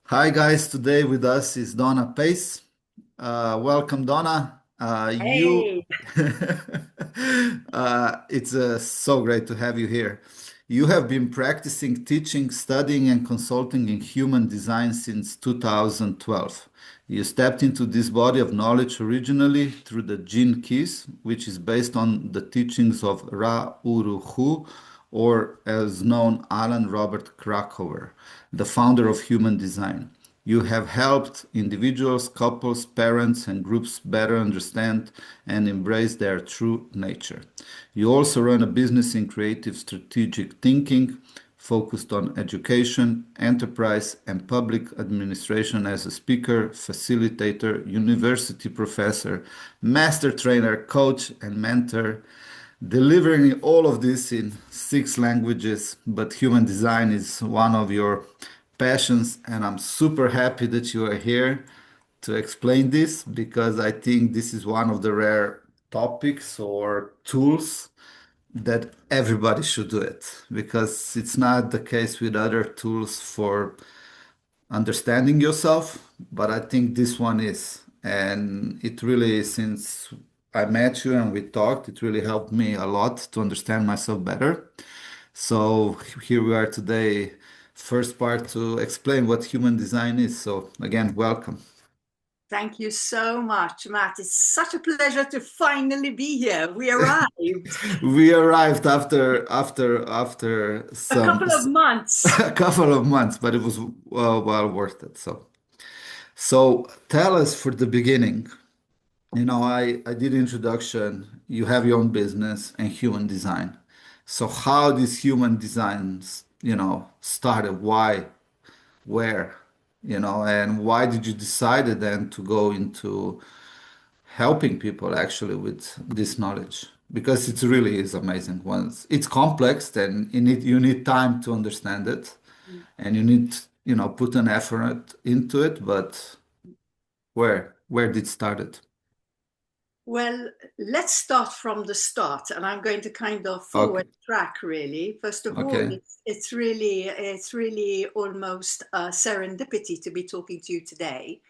Hi guys, today with us is Donna Pace. Welcome, Donna. Hey, It's so great to have you here. You have been practicing, teaching, studying, and consulting in human design since 2012. You stepped into this body of knowledge originally through the Gene Keys, which is based on the teachings of Ra Uru Hu, or as known Alan Robert Krakower, the founder of human design. You have helped individuals, couples, parents, and groups better understand and embrace their true nature. You also run a business in creative strategic thinking, focused on education, enterprise, and public administration as a speaker, facilitator, university professor, master trainer, coach, and mentor, delivering all of this in six languages. But human design is one of your passions, and I'm super happy that you are here to explain this because I think this is one of the rare topics or tools that everybody should do it because it's not the case with other tools for understanding yourself, but I think this one is. And it really, since I met you and we talked, it really helped me a lot to understand myself better. So here we are today, first part to explain what human design is. So again, welcome. thank you so much, Matt. It's such a pleasure to finally be here. We arrived We arrived after a some couple of months. a couple of months, but it was well worth it. So tell us for the beginning. I did introduction. You have your own business and human design. So how these human designs, started? Why, where, and why did you decide then to go into helping people actually with this knowledge? Because it really is amazing. Once it's complex, then you need time to understand it, and you need, put an effort into it. But where did it started? Well, let's start from the start, and I'm going to kind of Okay. forward track really. First of all, Okay. it's really almost a serendipity to be talking to you today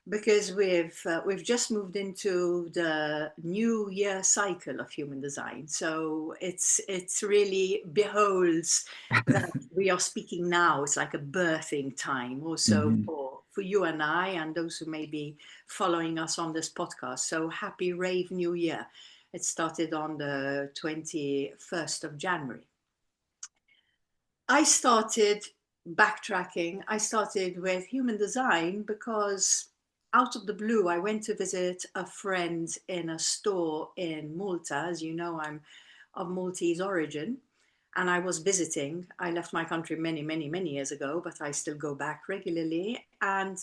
because we've just moved into the new year cycle of human design. So it's really beholds that we are speaking now. It's like a birthing time also Mhm. for you and I and those who may be following us on this podcast. So happy rave new year. It started on the 21st of January. I started backtracking. I started with human design because out of the blue, I went to visit a friend in a store in Malta. As you know, I'm of Maltese origin. And I was visiting. I left my country many, many, many years ago, but I still go back regularly. And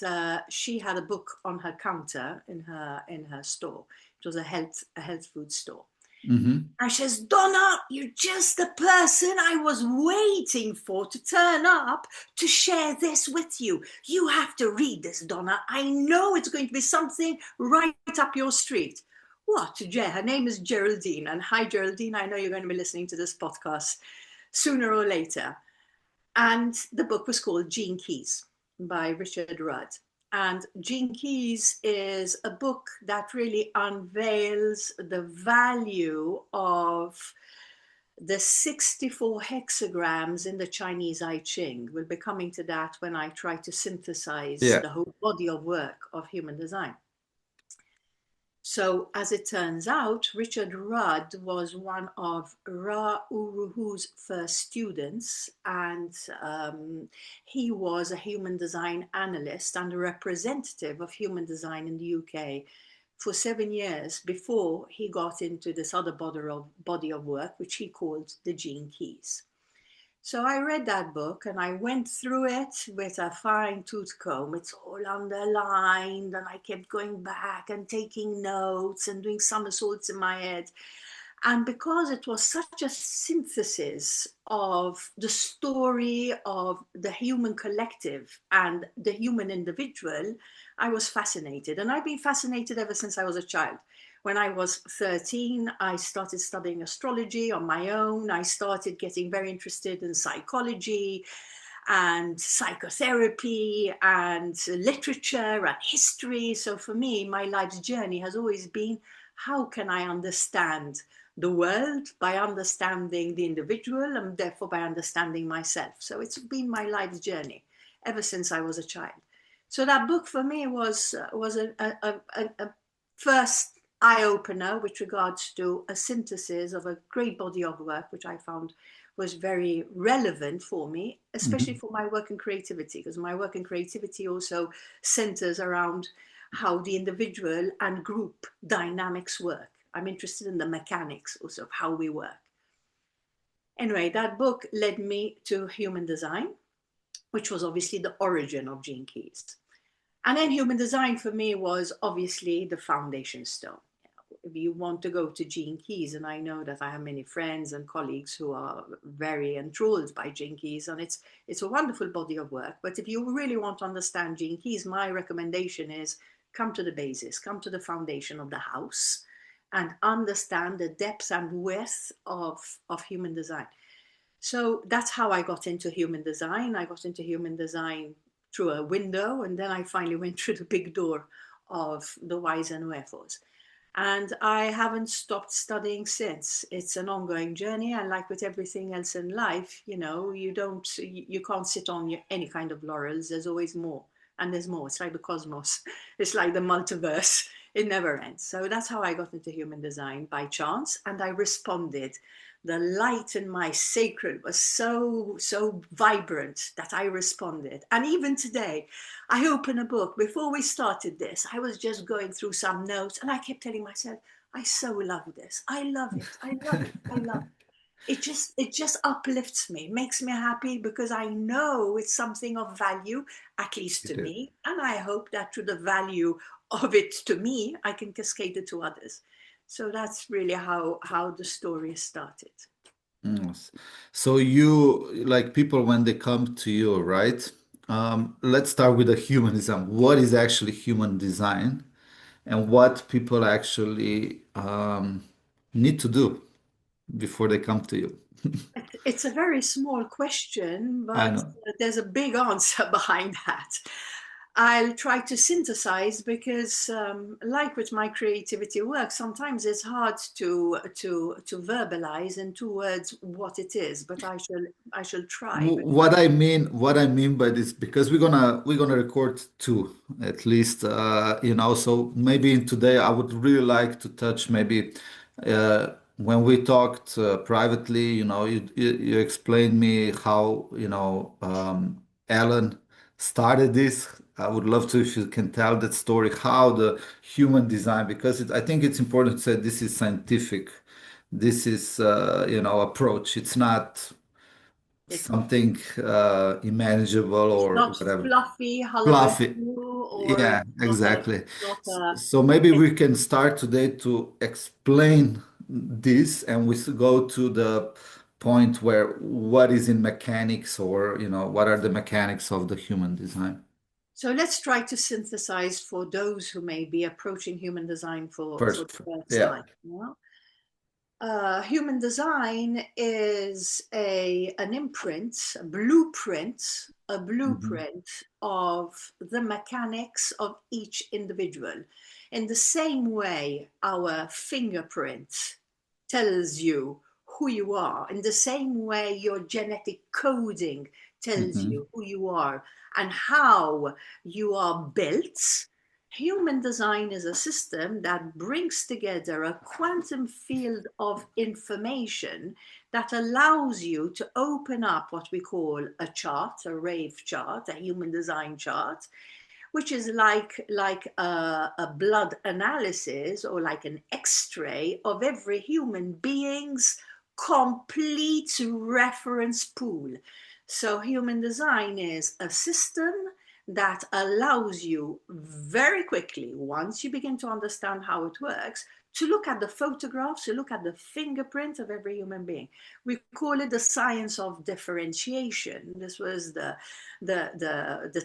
she had a book on her counter in her store. It was a health food store. Mhm. And she says, Donna, you're just the person I was waiting for to turn up to share this with you. You have to read this, Donna. I know it's going to be something right up your street. What? Her name is Geraldine. And hi, Geraldine. I know you're going to be listening to this podcast sooner or later. And the book was called Gene Keys by Richard Rudd. And Gene Keys is a book that really unveils the value of the 64 hexagrams in the Chinese I Ching. We'll be coming to that when I try to synthesize Yeah. the whole body of work of human design. So, as it turns out, Richard Rudd was one of Ra Uru Hu's first students, and he was a human design analyst and a representative of human design in the UK for 7 years before he got into this other body of work, which he called the Gene Keys. So I read that book and I went through it with a fine tooth comb. It's all underlined, and I kept going back and taking notes and doing somersaults in my head. And because it was such a synthesis of the story of the human collective and the human individual, I was fascinated. And I've been fascinated ever since I was a child. When I was 13, I started studying astrology on my own. I started getting very interested in psychology. and psychotherapy and literature and history. So for me, my life's journey has always been, how can I understand the world by understanding the individual and therefore by understanding myself? So it's been my life's journey ever since I was a child. So that book for me was a first eye opener with regards to a synthesis of a great body of work, which I found was very relevant for me, especially Mhm. for my work in creativity, because my work in creativity also centers around how the individual and group dynamics work. I'm interested in the mechanics also of how we work. Anyway, that book led me to human design, which was obviously the origin of Gene Keys. And then human design for me was obviously the foundation stone. If you want to go to Gene Keys, and I know that I have many friends and colleagues who are very enthralled by Gene Keys, and it's a wonderful body of work. But if you really want to understand Gene Keys, my recommendation is come to the basis, come to the foundation of the house, and understand the depth and width of human design. So that's how I got into human design. I got into human design through a window, and then I finally went through the big door of the whys and wherefores. And I haven't stopped studying since. It's an ongoing journey, and like with everything else in life, you can't sit on any kind of laurels. There's always more, and there's more. It's like the cosmos. It's like the multiverse. It never ends. So that's how I got into human design, by chance, and I responded. The light in my sacred was so vibrant that I responded. And even today, I opened a book. Before we started this, I was just going through some notes, and I kept telling myself, I so love this. I love it. I love it. I love it. It just uplifts me, makes me happy, because I know it's something of value, at least It to is. me. And I hope that through the value of it to me, I can cascade it to others. So that's really how the story started. Yes. So you, like people when they come to you, right? Let's start with the humanism. What is actually human design, and what people actually need to do before they come to you? It's a very small question, I but know. there's a big answer behind that. I'll try to synthesize because, like with my creativity work, sometimes it's hard to verbalize in 2 words what it is. But I shall try. What I mean by this, because we're gonna record two at least, so maybe in today I would really like to touch maybe when we talked privately, you explained me how, Alan started this. I would love to if you can tell that story, how the human design, because I think it's important to say this is scientific. This is, approach. It's not It's something imaginable it's or not whatever. fluffy Fluffy. hullabaloo, or Yeah, it's not a exactly. it's not So, a so maybe it's we can start today to explain this, and we go to the point where what is in mechanics, or what are the mechanics of the human design. So let's try to synthesize for those who may be approaching human design for First, the first yeah. time. Human design is an imprint, a Mhm. blueprint of the mechanics of each individual. In the same way, our fingerprint tells you who you are, in the same way, your genetic coding tells Mhm. you who you are and how you are built. Human design is a system that brings together a quantum field of information that allows you to open up what we call a chart, a rave chart, a human design chart, which is like a blood analysis, or like an x-ray of every human being's complete reference pool. So human design is a system that allows you very quickly, once you begin to understand how it works, to look at the photographs, to look at the fingerprint of every human being. We call it the science of differentiation. This was the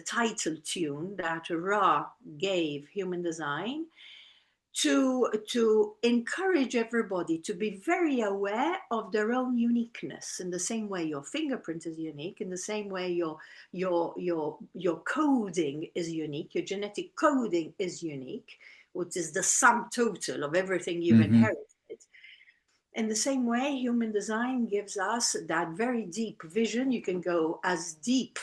title tune that Ra gave human design to encourage everybody to be very aware of their own uniqueness, in the same way your fingerprint is unique, in the same way your coding is unique, your genetic coding is unique, which is the sum total of everything you've Mm-hmm. inherited. In the same way, human design gives us that very deep vision. You can go as deep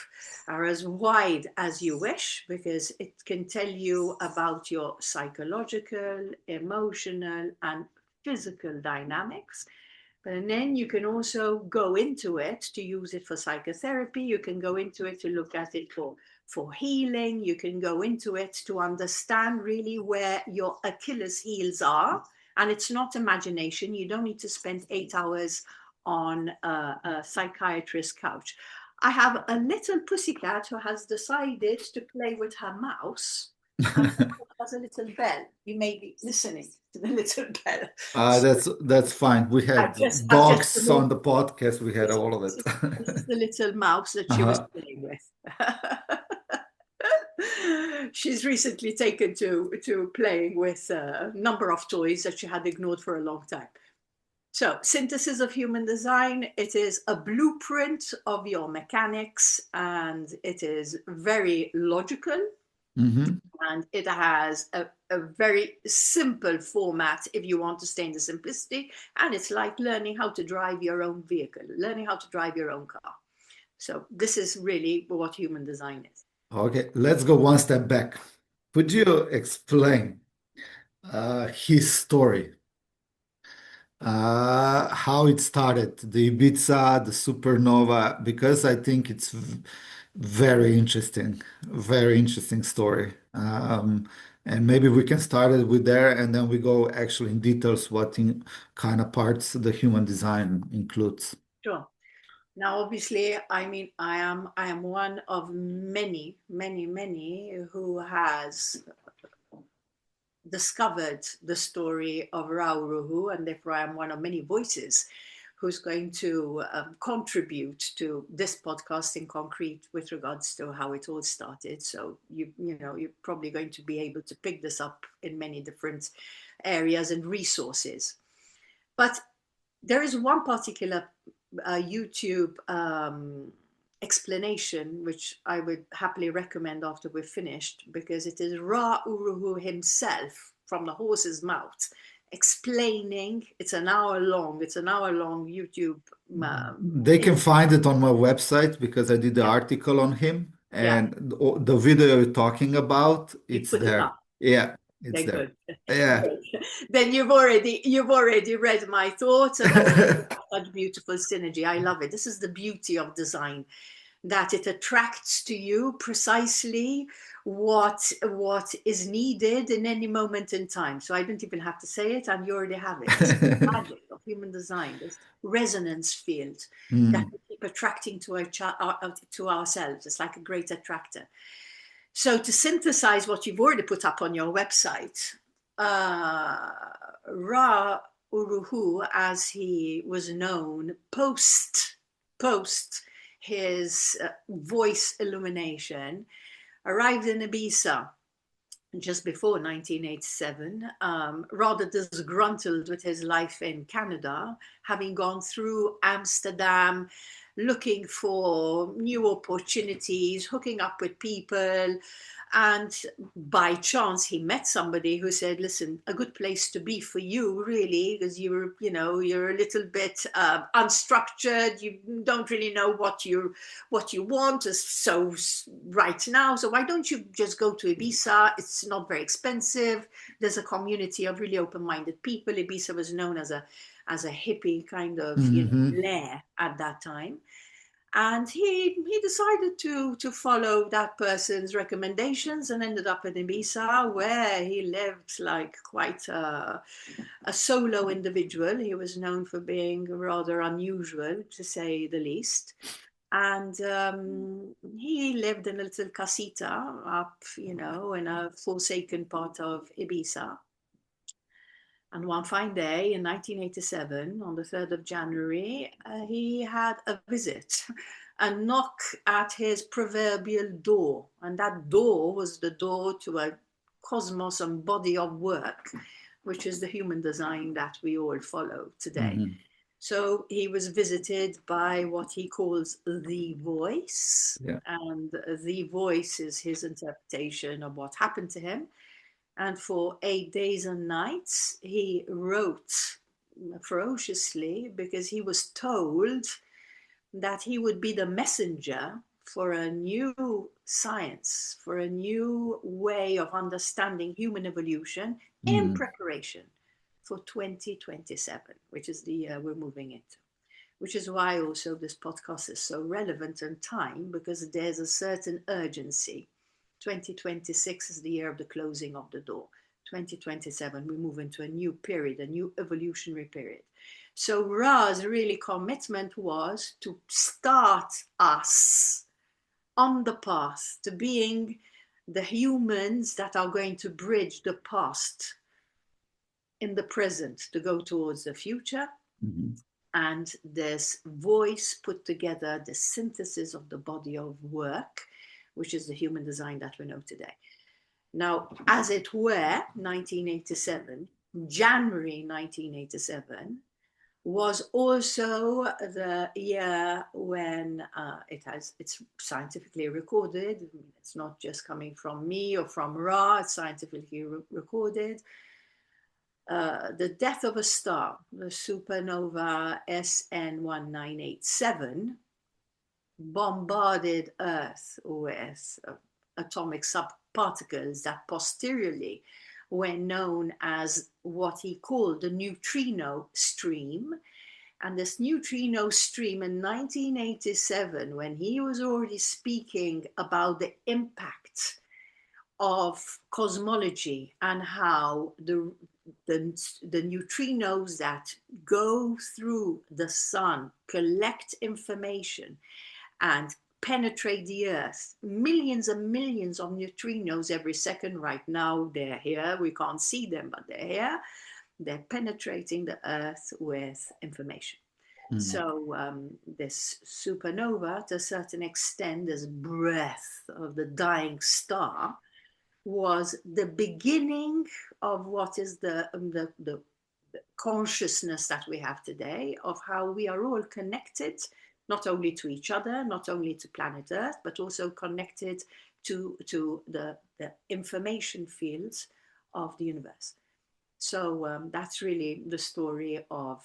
or as wide as you wish, because it can tell you about your psychological, emotional, and physical dynamics. And then you can also go into it to use it for psychotherapy. You can go into it to look at it for healing. You can go into it to understand really where your Achilles heels are. And it's not imagination. You don't need to spend 8 hours on a psychiatrist's couch. I have a little pussycat who has decided to play with her mouse, and has a little bell. You may be listening to the little bell. That's fine. We had I've just dogs on removed. the podcast. We had This, all of this it. is this is the little mouse that she was Uh-huh. playing with. She's recently taken to playing with a number of toys that she had ignored for a long time. So, synthesis of human design, it is a blueprint of your mechanics, and it is very logical, Mm-hmm. and it has a very simple format if you want to stay in the simplicity. And it's like learning how to drive your own vehicle, learning how to drive your own car. So this is really what human design is. Okay, let's go one step back. Could you explain his story? How it started, the Ibiza, the supernova, because I think it's very interesting story. And maybe we can start it with there, and then we go actually in details what kind of parts the human design includes. Sure. Now, obviously, I mean, I am one of many who has discovered the story of Ra Uru Hu, and therefore I am one of many voices who's going to contribute to this podcast in concrete with regards to how it all started. So you know you're probably going to be able to pick this up in many different areas and resources. But there is one particular YouTube explanation which I would happily recommend after we're finished, because it is Ra Uru Hu himself from the horse's mouth explaining. It's an hour long. It's an hour long YouTube. They can find it on my website because I did the Yeah, article on him, yeah. and the video you're talking about, You it's put it there. up. Yeah, it's Okay, there. good. Yeah. Great. Then you've already read my thoughts, and obviously such beautiful synergy. I love it. This is the beauty of design, that it attracts to you precisely what is needed in any moment in time. So I don't even have to say it, and you already have it. This is the magic of human design, this resonance field that Mm. we keep attracting to ourselves. It's like a great attractor. So to synthesize what you've already put up on your website, Ra Uru Hu, as he was known post his voice illumination, arrived in Ibiza just before 1987, rather disgruntled with his life in Canada, having gone through Amsterdam, looking for new opportunities, hooking up with people. And by chance, he met somebody who said, "Listen, a good place to be for you, really, because you're a little bit unstructured. You don't really know what you want so right now. So why don't you just go to Ibiza? It's not very expensive. There's a community of really open-minded people." Ibiza was known as a hippie kind of Hmm. lair at that time. And he decided to follow that person's recommendations and ended up in Ibiza, where he lived like quite a solo individual. He was known for being rather unusual, to say the least. And he lived in a little casita up, in a forsaken part of Ibiza. And one fine day in 1987, on the 3rd of January, he had a visit, a knock at his proverbial door. And that door was the door to a cosmos and body of work, which is the human design that we all follow today. Mm-hmm. So he was visited by what he calls the voice, Yeah. and the voice is his interpretation of what happened to him. And for 8 days and nights, he wrote ferociously because he was told that he would be the messenger for a new science, for a new way of understanding human evolution in Mm-hmm. preparation for 2027, which is the year we're moving into. Which is why also this podcast is so relevant in time, because there's a certain urgency. 2026 is the year of the closing of the door. 2027, we move into a new period, a new evolutionary period. So Ra's really commitment was to start us on the path to being the humans that are going to bridge the past in the present to go towards the future. Mm-hmm. And this voice put together the synthesis of the body of work, which is the human design that we know today. Now, as it were, 1987, January 1987, was also the year when it's scientifically recorded. It's not just coming from me or from Ra, it's scientifically recorded. The death of a star, the supernova SN1987, bombarded Earth with atomic subparticles that posteriorly were known as what he called the neutrino stream. And this neutrino stream in 1987, when he was already speaking about the impact of cosmology and how the neutrinos that go through the sun collect information and penetrate the earth, millions and millions of neutrinos every second. Right now they're here, we can't see them, but they're here. They're penetrating the earth with information. Mm-hmm. So this supernova, to a certain extent, this breath of the dying star, was the beginning of what is the consciousness that we have today, of how we are all connected, not only to each other, not only to planet Earth, but also connected to the information fields of the universe. So that's really the story of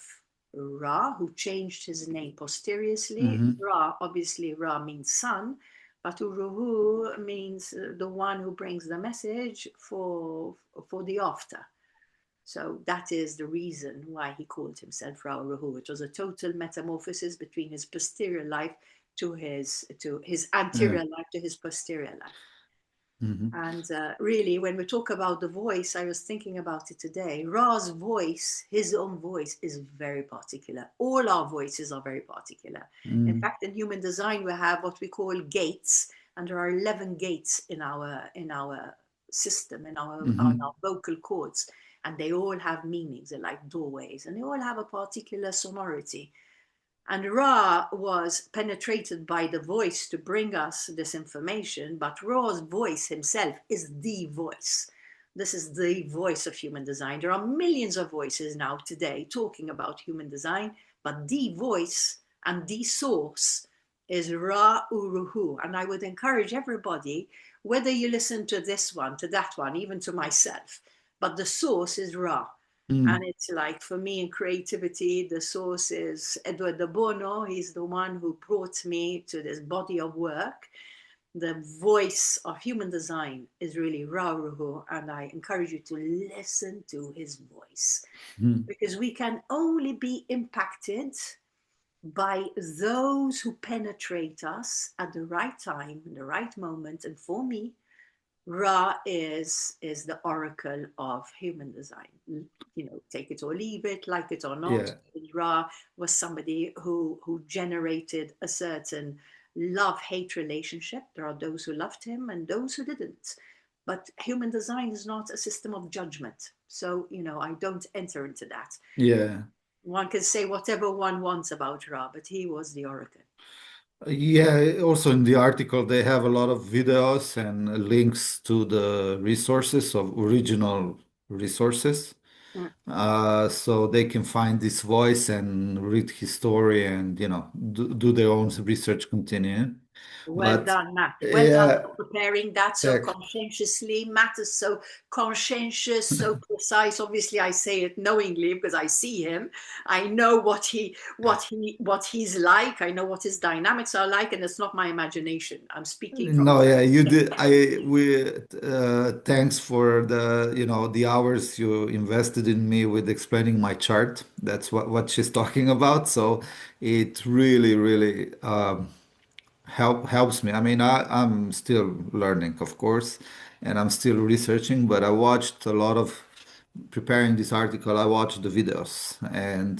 Ra, who changed his name posteriorly. Mm-hmm. Ra, obviously, Ra means sun, but Uru Hu means the one who brings the message for the after. So that is the reason why he called himself Ra Uru Hu. It was a total metamorphosis between his posterior life to his anterior life to his posterior life. Mm-hmm. And really, when we talk about the voice, I was thinking about it today. Ra's voice, his own voice, is very particular. All our voices are very particular. In Mm-hmm. fact, in human design, we have what we call gates, and there are 11 gates in our system, in our vocal cords, and they all have meanings. They're like doorways, and they all have a particular sonority. And Ra was penetrated by the voice to bring us this information, but Ra's voice himself is the voice. This is the voice of human design. There are millions of voices now today talking about human design, but the voice and the source is Ra Uru Hu. And I would encourage everybody, whether you listen to this one, to that one, even to myself, but the source is Ra. And it's like, for me in creativity, the source is Edward de Bono. He's the one who brought me to this body of work. The voice of human design is really Ra Uru Hu, and I encourage you to listen to his voice, because we can only be impacted by those who penetrate us at the right time, in the right moment. And for me, Ra is the oracle of human design. You know, take it or leave it, like it or not. Yeah. Ra was somebody who generated a certain love-hate relationship. There are those who loved him and those who didn't. But human design is not a system of judgment. So, you know, I don't enter into that. Yeah. One can say whatever one wants about Ra, but he was the oracle. Yeah, also in the article, they have a lot of videos and links to the resources of original resources. Mm. So they can find this voice and read his story and, do their own research continue. Well But done, Matt. Well done yeah, for preparing that so tech. conscientiously. Matt is so conscientious, so precise. Obviously, I say it knowingly because I see him. I know what he's like. I know what his dynamics are like, and it's not my imagination. I'm speaking from No, yeah, you did. experience. Thanks for the hours you invested in me with explaining my chart. That's what she's talking about. So it really, really helps me. I mean, I'm still learning, of course, and I'm still researching, but I watched a lot of preparing this article. I watched the videos and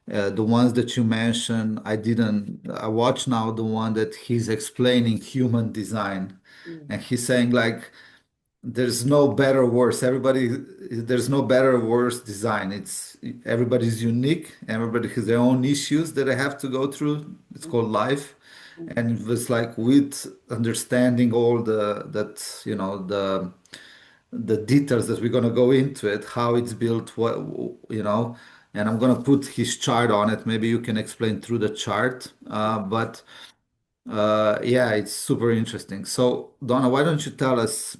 the ones that you mentioned, I didn't. I watch now the one that he's explaining human design, Mm, and he's saying like there's no better or worse. There's no better or worse design. It's everybody's unique. Everybody has their own issues that they have to go through. It's mm, called life. mm, And it was like with understanding all the details that we're gonna go into it, how it's built, and I'm gonna put his chart on it. Maybe you can explain through the chart. But yeah, it's super interesting. So, Donna, why don't you tell us,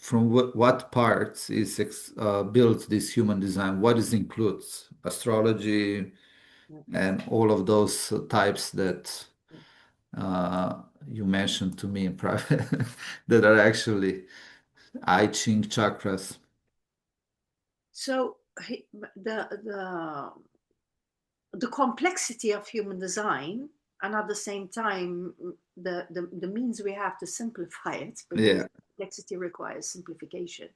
from what parts is built this human design? What is includes astrology mm, and all of those types that mm. you mentioned to me in private that are actually I Ching chakras. So the complexity of human design, and at the same time the means we have to simplify it, because Yeah. complexity requires simplification.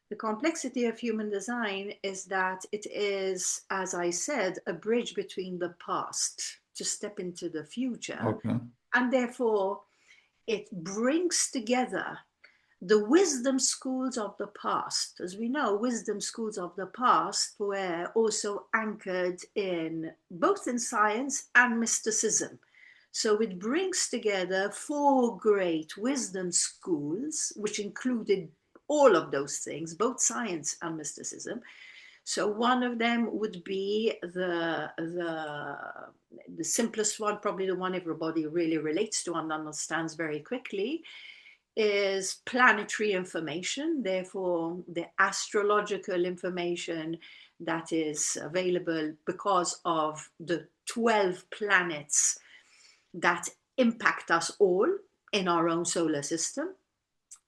The complexity of human design is that it is, as I said, a bridge between the past to step into the future, Okay. and therefore it brings together the wisdom schools of the past. As we know, wisdom schools of the past were also anchored in both in science and mysticism. So it brings together four great wisdom schools, which included all of those things, both science and mysticism. So one of them would be the simplest one, probably the one everybody really relates to and understands very quickly, is planetary information, therefore the astrological information that is available because of the 12 planets that impact us all in our own solar system.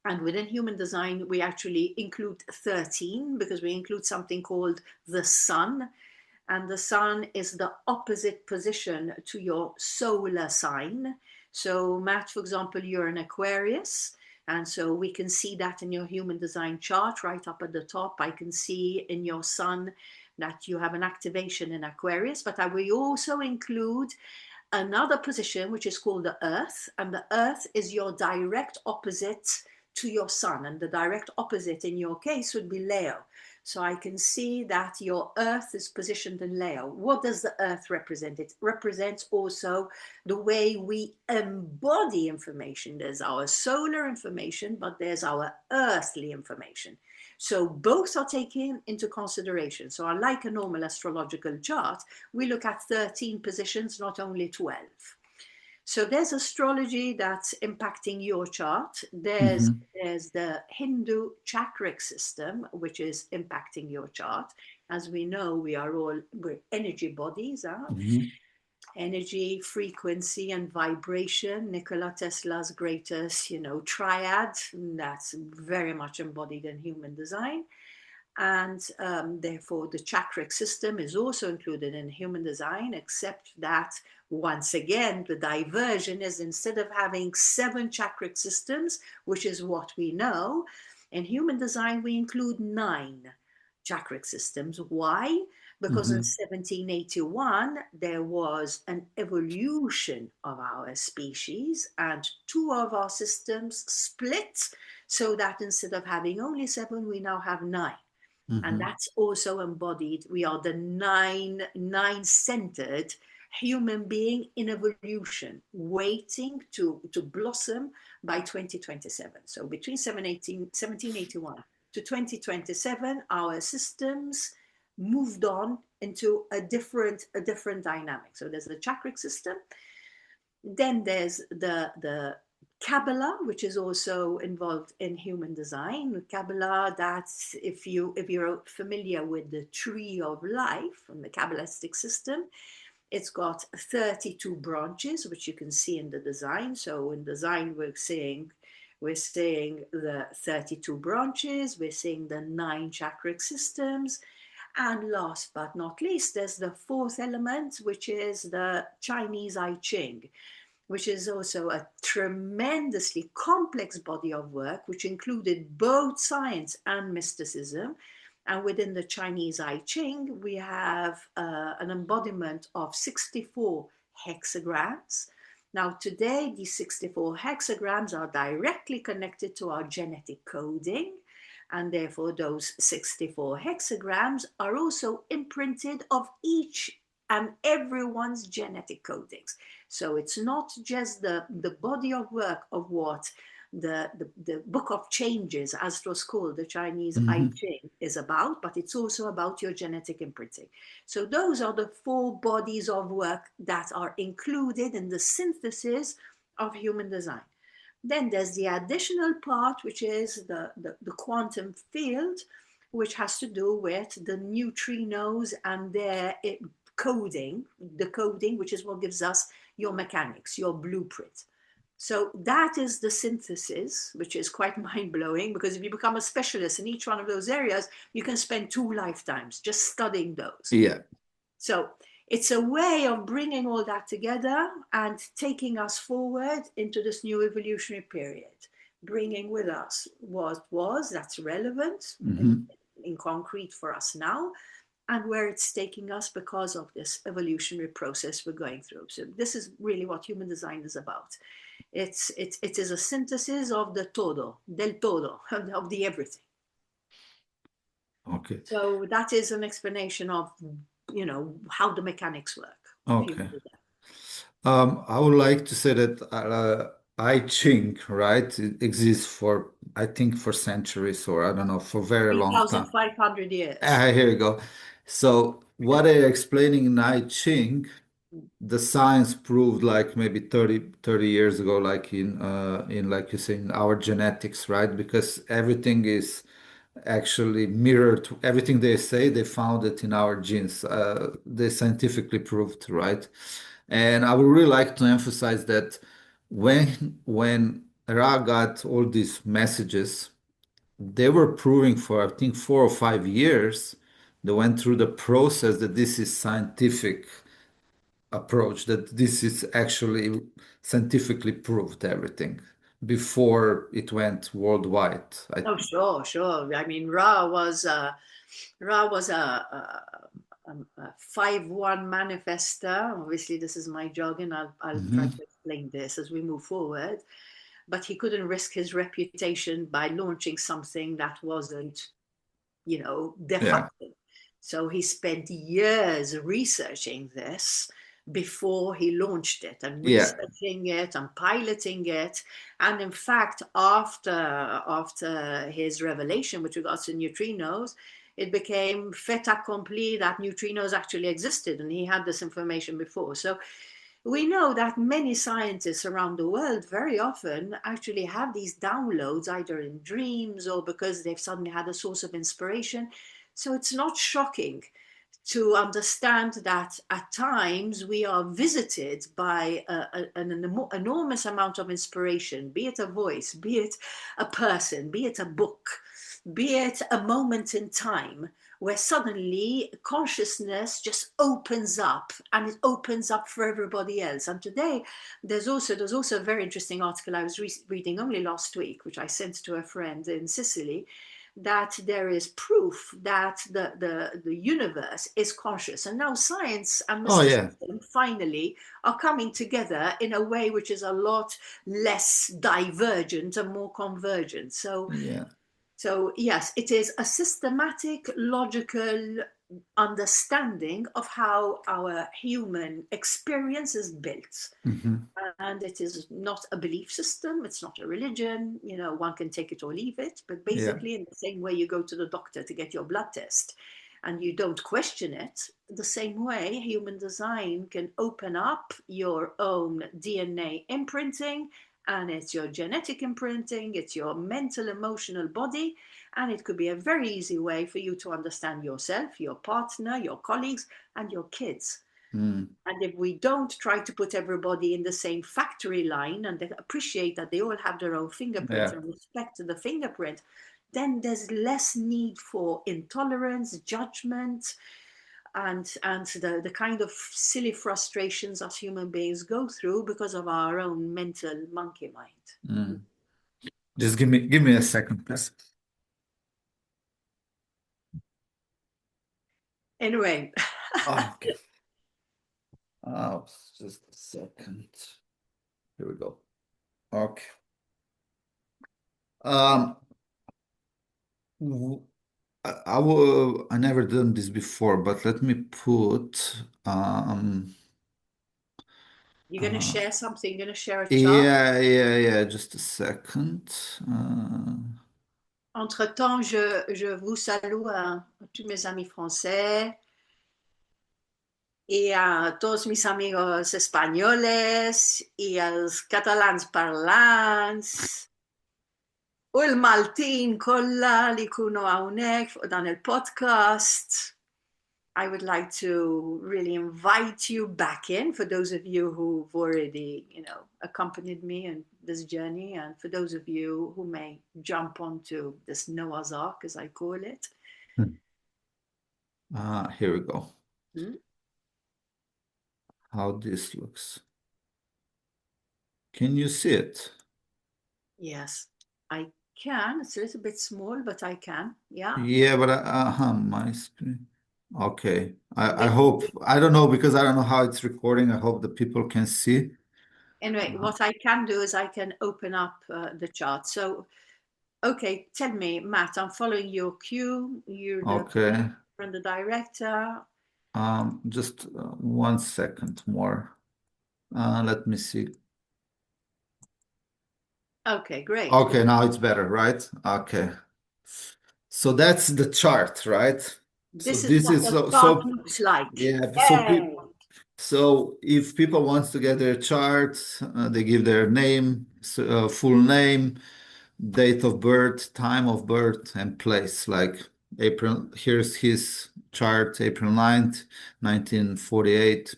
And within human design, we actually include 13 because we include something called the sun. And the sun is the opposite position to your solar sign. So, Matt, for example, you're an Aquarius. And so we can see that in your human design chart right up at the top. I can see in your sun that you have an activation in Aquarius, but I will also include another position which is called the earth, and the earth is your direct opposite to your sun, and the direct opposite in your case would be Leo. So I can see that your earth is positioned in Leo. What does the earth represent? It represents also the way we embody information. There's our solar information, but there's our earthly information. So both are taken into consideration. So unlike a normal astrological chart, we look at 13 positions, not only 12. So there's astrology that's impacting your chart. Hmm. There's the Hindu chacric system, which is impacting your chart. As we know, we're energy bodies, huh? Hmm. Energy, frequency, and vibration. Nikola Tesla's greatest, triad. That's very much embodied in human design. And therefore the chakric system is also included in human design, except that once again the diversion is, instead of having 7 chakric systems, which is what we know, in human design we include 9 chakric systems. Why? Because in Hmm. 1781 there was an evolution of our species and 2 of our systems split, so that instead of having only 7 we now have 9. And Hmm. that's also embodied. We are the nine centered human being in evolution, waiting to blossom by 2027. So between 1781 to 2027, our systems moved on into a different dynamic. So there's the chakric system, then there's the Kabbalah, which is also involved in human design. Kabbalah, that's if you're familiar with the tree of life from the Kabbalistic system, it's got 32 branches, which you can see in the design. So in design, we're seeing the 32 branches, we're seeing the 9 chakric systems. And last but not least, there's the fourth element, which is the Chinese I Ching, which is also a tremendously complex body of work, which included both science and mysticism. And within the Chinese I Ching, we have an embodiment of 64 hexagrams. Now, today, these 64 hexagrams are directly connected to our genetic coding. And therefore, those 64 hexagrams are also imprinted of each and everyone's genetic codings. So it's not just the body of work of what the book of changes, as it was called, the Chinese I Ching, is about, but it's also about your genetic imprinting. So those are the 4 bodies of work that are included in the synthesis of human design. Then there's the additional part, which is the quantum field, which has to do with the neutrinos and their coding, the coding, which is what gives us your mechanics, your blueprint. So that is the synthesis, which is quite mind-blowing, because if you become a specialist in each one of those areas, you can spend 2 lifetimes just studying those. Yeah. So it's a way of bringing all that together and taking us forward into this new evolutionary period, bringing with us what was, that's relevant in concrete for us now, and where it's taking us because of this evolutionary process we're going through. So this is really what human design is about. It is a synthesis of the todo, del todo, of the everything. Okay. So that is an explanation of, how the mechanics work. Okay. I would like to say that I Ching, right, it exists for, I think, for centuries, or I don't know, for very long time. 3,500 years. Here you go. So what they're explaining in I Ching, the science proved like maybe 30 years ago, like in like you say, in our genetics, right? Because everything is actually mirrored to everything they say, they found it in our genes. They scientifically proved, right? And I would really like to emphasize that when Ra got all these messages, they were proving for I think 4 or 5 years. They went through the process that this is scientific approach, that this is actually scientifically proved everything before it went worldwide. Oh, sure. I mean, Ra was a 5-1 manifester. Obviously, this is my jargon. I'll try to explain this as we move forward. But he couldn't risk his reputation by launching something that wasn't, de facto. Yeah. So he spent years researching this before he launched it, and Yeah. researching it and piloting it. And in fact, after his revelation with regards to neutrinos, it became fait accompli that neutrinos actually existed, and he had this information before. So we know that many scientists around the world very often actually have these downloads either in dreams or because they've suddenly had a source of inspiration. So it's not shocking to understand that at times we are visited by an enormous amount of inspiration, be it a voice, be it a person, be it a book, be it a moment in time, where suddenly consciousness just opens up, and it opens up for everybody else. And today there's also a very interesting article I was reading only last week, which I sent to a friend in Sicily, that there is proof that the universe is conscious. And now science and mysticism finally are coming together in a way which is a lot less divergent and more convergent. So yes, it is a systematic, logical understanding of how our human experience is built. Mm-hmm. And it is not a belief system, it's not a religion, one can take it or leave it, but Yeah. basically in the same way you go to the doctor to get your blood test and you don't question it, the same way human design can open up your own DNA imprinting, and it's your genetic imprinting, it's your mental, emotional body, and it could be a very easy way for you to understand yourself, your partner, your colleagues, and your kids. Mm. And if we don't try to put everybody in the same factory line and appreciate that they all have their own fingerprints Yeah. and respect the fingerprint, then there's less need for intolerance, judgment, and the kind of silly frustrations us human beings go through because of our own mental monkey mind. Mm. Just give me a second, please. Anyway, Oh, okay. Oh, just a second. Here we go. Okay. Um, w- I never done this before, but let me put you're going to uh share something, you're going to share a chart. yeah, just a second. Entre-temps, je vous salue à tous mes amis français y a todos mis amigos españoles y a los catalans parlants u l-Maltin kolla li kunu hawnhekk dan il-podcast. I would like to really invite you back in, for those of you who've already, accompanied me in this journey, and for those of you who may jump onto this Noah's Ark, as I call it. Here we go. Hmm? How this looks. Can you see it? Yes, I can. It's a little bit small, but I can. Yeah. Yeah, but my screen. Okay. I Big. hope, I don't know because I don't know how it's recording. I hope the people can see. Anyway, what I can do is I can open up the chart. So, okay, tell me, Matt, I'm following your cue. You're the Okay. from the director. Just 1 second more. Let me see. Okay, great. Okay, now it's better, right? Okay. So that's the chart, right? So This is this what is the so chart so looks like. yeah, Hey. so if people wants to get their chart, they give their name, full name, date of birth, time of birth, and place. Like April, here's his chart, April 9th, 1948,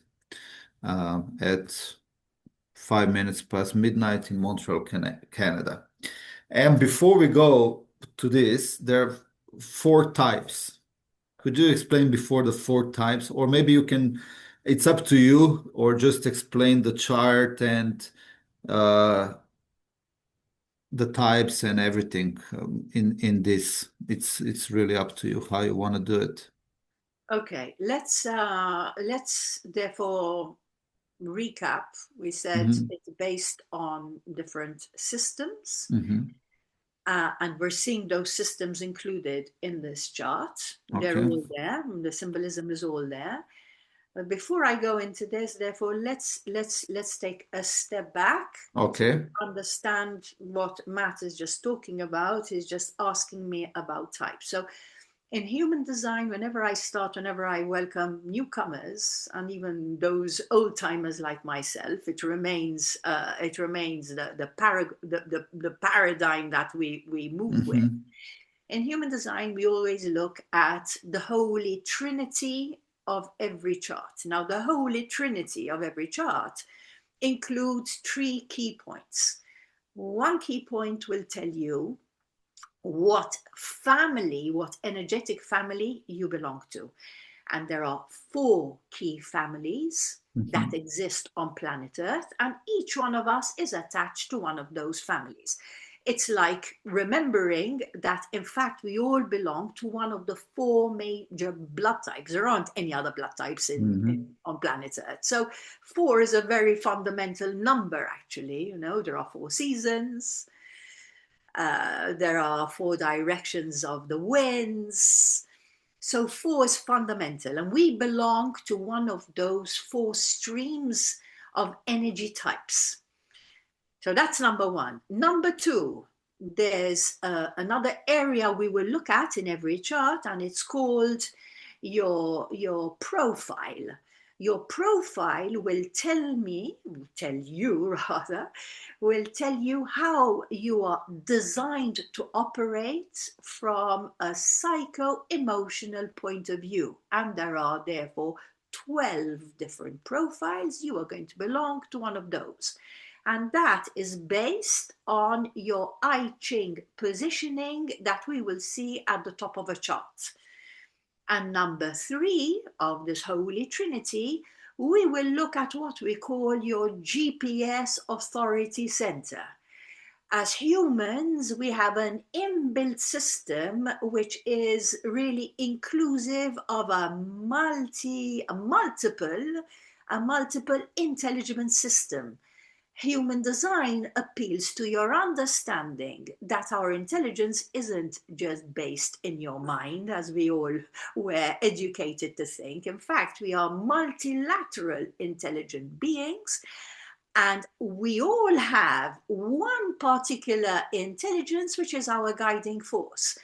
at 5 minutes past midnight in Montreal, Canada. And before we go to this, there are four types. Could you explain before the four types? Or maybe you can, it's up to you, or just explain the chart and uh, the types and everything in this. It's really up to you how you want to do it. Okay, let's therefore recap. We said Hmm. it's based on different systems. Hmm. And we're seeing those systems included in this chart. They're Okay. all there. The symbolism is all there. But before I go into this, therefore, let's take a step back to Okay. understand what Matt is just talking about. He's just asking me about types. So in human design, whenever I welcome newcomers and even those old timers like myself, it remains the paradigm that we move with. Hmm. In human design, we always look at the holy trinity of every chart. Now, the holy trinity of every chart includes three key points. One key point will tell you what family, what energetic family you belong to. And there are four key families that Hmm. exist on planet Earth, and each one of us is attached to one of those families. It's like remembering that, in fact, we all belong to one of the four major blood types. There aren't any other blood types Hmm. on planet Earth. So, four is a very fundamental number, actually. There are four seasons, there are four directions of the winds. So four is fundamental, and we belong to one of those four streams of energy types. So that's number one. Number two, there's another area we will look at in every chart, and it's called your profile. Your profile will tell you rather, will tell you how you are designed to operate from a psycho-emotional point of view. And there are therefore 12 different profiles. You are going to belong to one of those. And that is based on your I Ching positioning that we will see at the top of a chart. And number three of this Holy Trinity, we will look at what we call your GPS authority center. As humans, we have an inbuilt system which is really inclusive of a multiple intelligent system. Human design appeals to your understanding that our intelligence isn't just based in your mind, as we all were educated to think. In fact, we are multilateral intelligent beings, and we all have one particular intelligence, which is our guiding force.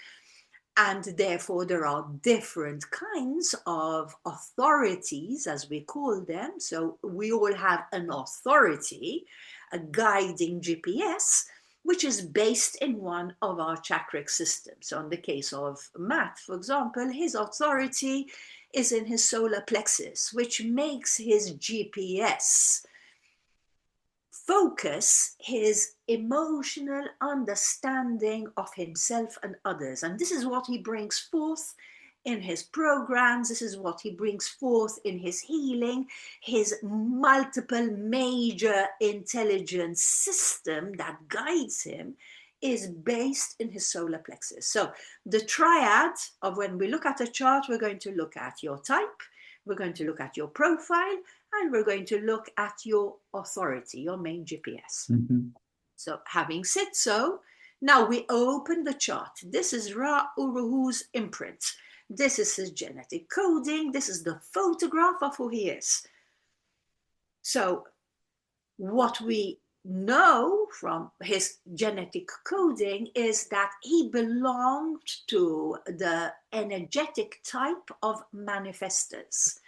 And therefore, there are different kinds of authorities, as we call them. So we all have an authority, a guiding GPS, which is based in one of our chakric systems. So in the case of Matt, for example, his authority is in his solar plexus, which makes his GPS focus his emotional understanding of himself and others. And this is what he brings forth in his programs. This is what he brings forth in his healing. His multiple major intelligence system that guides him is based in his solar plexus. So the triad of when we look at a chart, we're going to look at your type, we're going to look at your profile, and we're going to look at your authority, your main GPS. Mm-hmm. So having said so, now we open the chart. This is Ra Uru Hu's imprint. This is his genetic coding. This is the photograph of who he is. So what we know from his genetic coding is that he belonged to the energetic type of manifestors.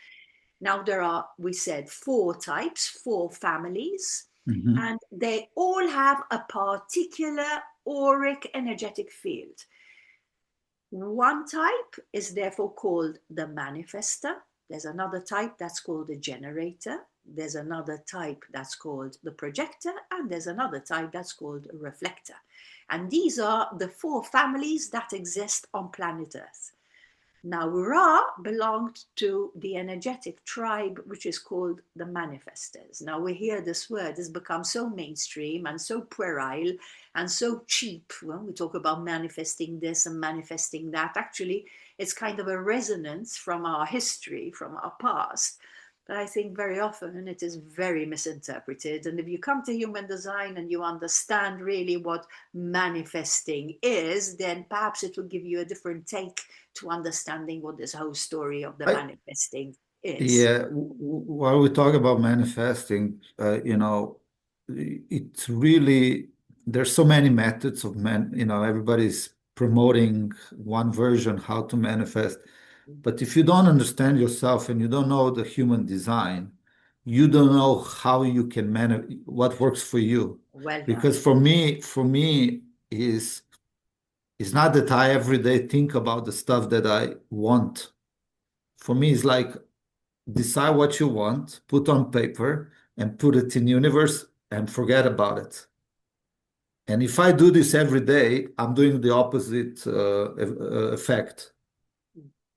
Now there are, we said, four types, four families, and they all have a particular auric energetic field. One type is therefore called the manifester. There's another type that's called the generator. There's another type that's called the projector, and there's another type that's called a reflector. And these are the four families that exist on planet Earth. Now, Ra belonged to the energetic tribe, which is called the manifestors. Now, we hear this word has become so mainstream and so puerile and so cheap when we talk about manifesting this and manifesting that. Actually, it's kind of a resonance from our history, from our past. But I think very often it is very misinterpreted. And if you come to human design and you understand really what manifesting is, then perhaps it will give you a different take to understanding what this whole story of the manifesting is. Yeah, while we talk about manifesting, it's really, there's so many methods of everybody's promoting one version how to manifest. But if you don't understand yourself and you don't know the human design, you don't know how you can what works for you. Well done. Because for me is it's not that I every day think about the stuff that I want. For me, it's like decide what you want, put on paper, and put it in universe and forget about it. And if I do this every day, I'm doing the opposite effect.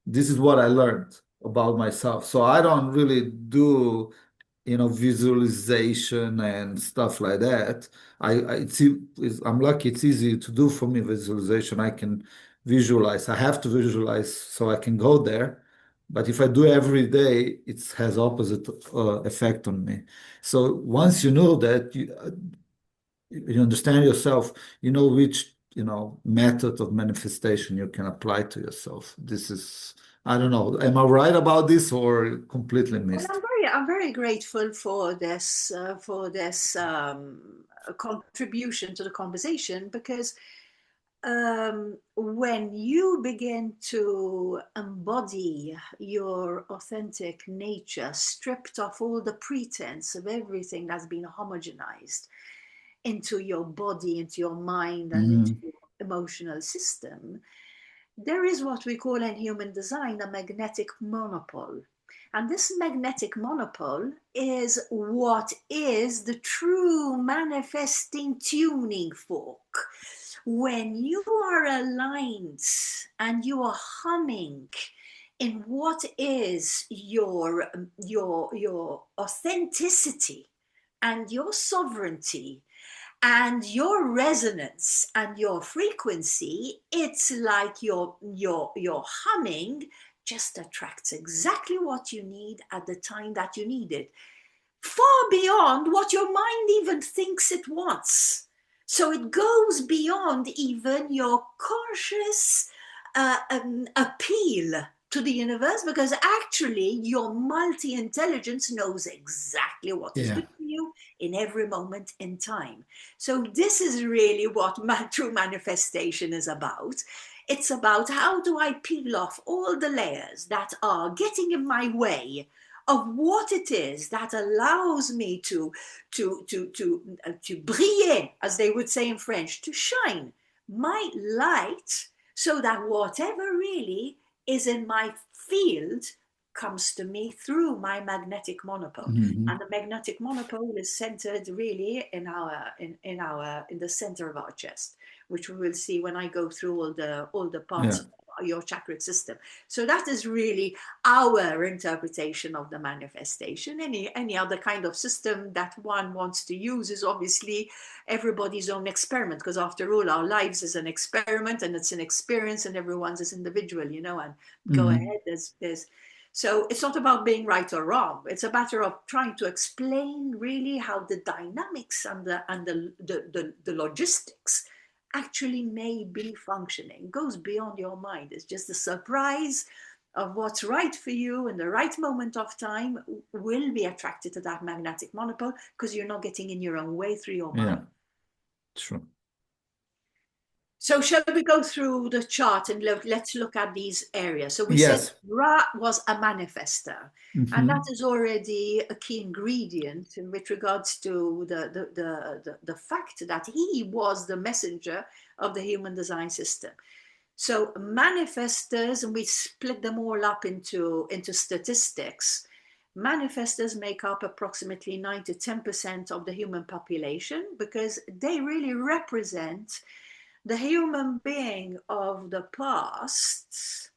This is what I learned about myself. So I don't really do, visualization and stuff like that. I'm lucky it's easy to do for me visualization. I can visualize. I have to visualize so I can go there. But if I do every day, it has opposite effect on me. So once you know that, you understand yourself, you know which, method of manifestation you can apply to yourself. This is I don't know. Am I right about this or completely Well, missed? I'm very grateful for this contribution to the conversation, because when you begin to embody your authentic nature, stripped of all the pretense of everything that's been homogenized into your body, into your mind, and into Mhm. your emotional system, there is what we call in human design a magnetic monopole. And this magnetic monopole is what is the true manifesting tuning fork. When you are aligned and you are humming in what is your authenticity and your sovereignty and your resonance and your frequency, it's like your humming just attracts exactly what you need at the time that you need it, far beyond what your mind even thinks it wants. So it goes beyond even your conscious appeal to the universe, because actually your multi-intelligence knows exactly what is Yeah. good for you in every moment in time. So this is really what true manifestation is about. It's about, how do I peel off all the layers that are getting in my way of what it is that allows me to briller, as they would say in French, to shine my light, so that whatever really is in my field comes to me through my magnetic monopole. And Mhm. the magnetic monopole is centered really in the center of our chest, which we will see when I go through all the parts Yeah. of your chakra system. So that is really our interpretation of the manifestation. Any other kind of system that one wants to use is obviously everybody's own experiment, because after all, our lives is an experiment, and it's an experience, and everyone's is individual, and go Mhm. ahead. There's So it's not about being right or wrong. It's a matter of trying to explain really how the dynamics and the logistics actually may be functioning. It goes beyond your mind. It's just a surprise of what's right for you in the right moment of time will be attracted to that magnetic monopole, because you're not getting in your own way through your Yeah. mind. True. So shall we go through the chart and let's look at these areas. So we said Yes. Ra was a manifester, and that Mhm. is already a key ingredient with regards to the fact that he was the messenger of the human design system. So manifestors, and we split them all up into statistics. Manifestors make up approximately 9 to 10% of the human population, because they really represent the human being of the past